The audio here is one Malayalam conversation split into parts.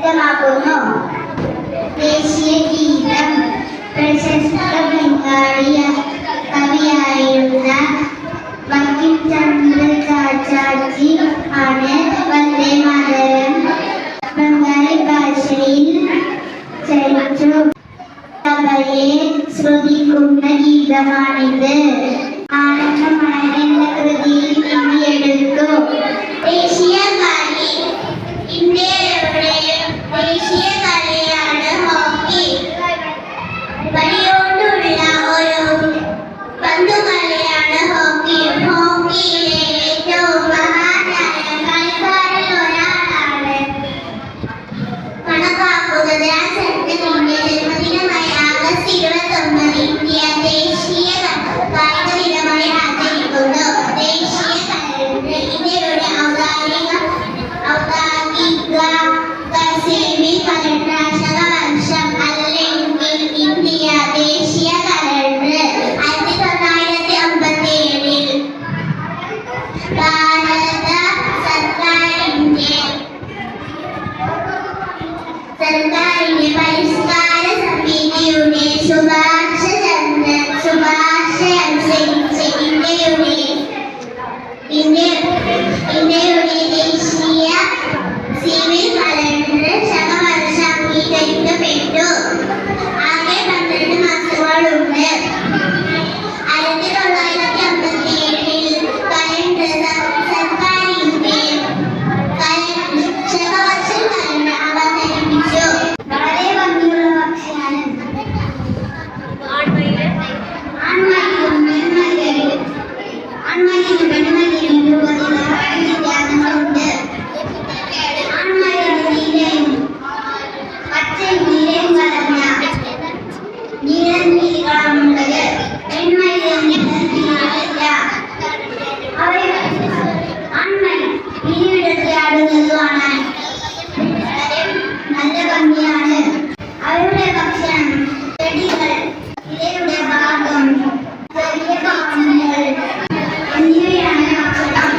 വ്യക്തമാക്കുന്നു. ദേശീയ ഗീതം പ്രശസ്ത ബംഗാളി കവിയായിരുന്ന ബങ്കിം ചന്ദ്ര ചാച്ചാജി ആണ് വന്ദേ മാതരം ബംഗാളി ഭാഷയിൽ ചരിച്ചു. കവയെ ശ്രുതിക്കുന്ന ഗീതമാണിത്. ആനന്ദമായ എന്ന കൃതിയിൽ ഇന്ത്യയെടുത്തു. ദേശീയ കളി ഇന്ത്യയുടെ ദേശീയ കളിയാണ് ഹോക്കി. വടിയോണ്ടുള്ള ഒരു പന്തുകളിയാണ് ഹോക്കി. ഹോക്കിയിലെ ഏറ്റവും മഹാനായ കളിക്കാരിൽ ഒരാളാണ് കണക്കാക്കുന്നത്. ആ ചരിത്രത്തിന്റെ ജന്മദിനമായ ആഗസ്റ്റ് 29 ഇന്ത്യ ദേശീയ കായിക ദിനമായി ആചരിക്കുന്നു. ദേശീയ കലണ്ടർ ഇന്ത്യയുടെ ഔദ്യോഗിക സിവിൽ കലണ്ടർ വർഷം അല്ലെങ്കിൽ ഇന്ത്യ ദേശീയ കലണ്ടർ 1957 ഭാരത സർക്കാരിന്റെ പരിഷ്കാര സമിതിയുടെ ശുപാർശയനുസരിച്ച് ഇന്ത്യയുടെ ദേശീയ സിവിൽ കലണ്ടർ ശകവർഷം അംഗീകരിക്കപ്പെട്ടു. ആകെ 12 മാസങ്ങളുണ്ട്. 1957 കലണ്ടർ സർക്കാരിന്റെ ശകവർഷം കലണ്ടർ അവതരിപ്പിച്ചു. വളരെ ഭംഗിയുള്ള പക്ഷിയാണ്. ആൺമയിലും പെൺമയിലും രൂപത്തിൽ വ്യത്യാസങ്ങളുണ്ട്. ആൺമയിലും നീലയും പച്ചയും നീലയും കലർന്ന നീലങ്ങളാണുള്ളത്. പെൺമയിലും നീലമില്ല. ആൺമയിൽ പിന്നീടെടുത്ത് ആടുന്നത് കാണാൻ നല്ല ഭംഗിയാണ്. അവരുടെ ഭക്ഷണം ചെടികൾ, ഇലയുടെ ഭാഗം, ചെറിയ പാമ്പുകൾ എന്നിവയാണ് ഭക്ഷണം.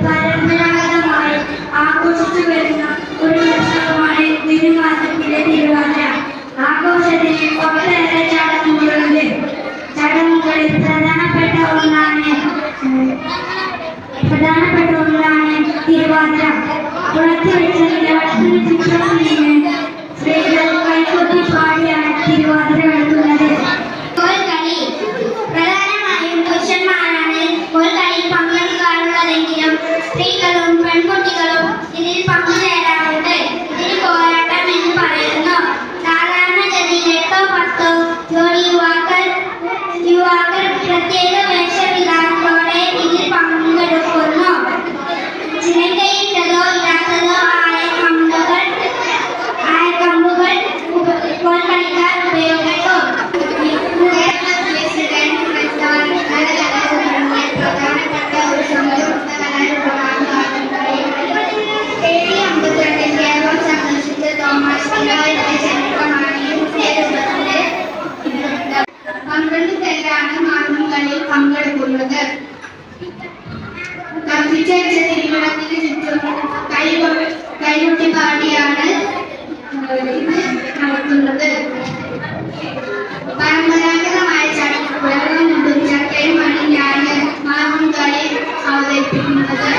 പരമ്പരാഗതമായി ആഘോഷിച്ചു വരുന്ന ഒരു ഉത്സവമാണ് തിരുവാതിരയിലെ തിരുവാതിര. ആഘോഷത്തിന് ഒട്ടേറെ ചടങ്ങുകളുണ്ട്. ചടങ്ങുകളിൽ പ്രധാനപ്പെട്ട ഒന്നാണ് തിരുവാതിര. പുറത്തു വെച്ച നിലവളത്തിന് ചുറ്റും നിന്ന് സ്ത്രീകൾ കൈകൊട്ടി പാടിയാണ് തിരുവാതിര കളിക്കുന്നത്. കോൽക്കളി പ്രധാനമായും പുരുഷന്മാരാണ് കോൽക്കളിയിൽ പങ്കെടുക്കാറുള്ളതെങ്കിലും സ്ത്രീകളും പെൺകുട്ടികളും ഇതിൽ പങ്കുചേരാറുണ്ട്. ഇതിന് പോരാട്ടം എന്ന് പറയുന്നു. സാധാരണഗതിയിൽ 8-10 ജോഡി യുവാക്കൾ പ്രത്യേക വേഷവിധാനത്തോടെ ഇതിൽ പങ്കെടുക്കുന്നു. ചിലങ്കയിട്ടതോ ഇല്ലാത്തതോ ആയ കമ്പുകൾ കോൽക്കളിക്കാർ ഉപയോഗിക്കും. പ്രധാനപ്പെട്ട ഒരു സമുദ്ര കേരളം സന്ദർശിച്ച തോമസ് ചരിത്രമാണ് 12 പേരാണ് മാർഗംകളിയിൽ പങ്കെടുക്കുന്നത്. കത്തിച്ചടിച്ച തിരുവിളക്കിന് ചുറ്റും കൈകൊട്ടി പാടിയാണ് ഇത് നടത്തുന്നത്. പരമ്പരാഗതമായ ചടങ്ങുകളും ചക്കയും മണിഞ്ഞാണ് മാർഗംകളി അവതരിപ്പിക്കുന്നത്.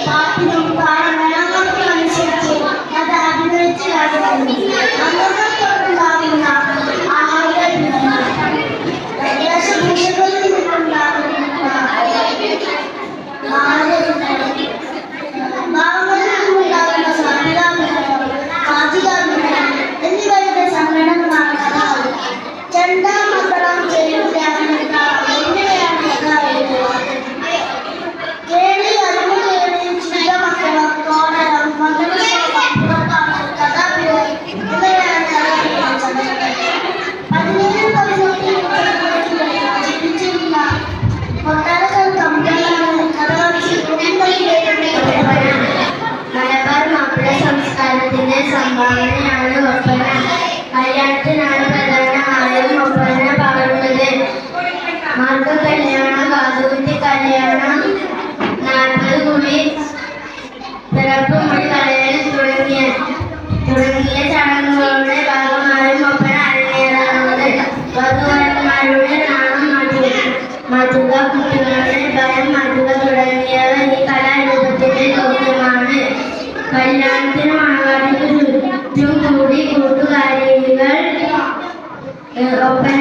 പാട്ടിനും പാഠമേളങ്ങൾക്കും അനുസരിച്ച് അത് അഭിനയിച്ച് അംഗങ്ങൾക്കുണ്ടാകുന്ന എന്നിവയുടെ സമ്മേളനമാണ് കഥാവ്. ചണ്ടാമത്തളം ചെയ്യുന്ന എന്നിവയാണ് കഥാവ്. കേളി ഒപ്പന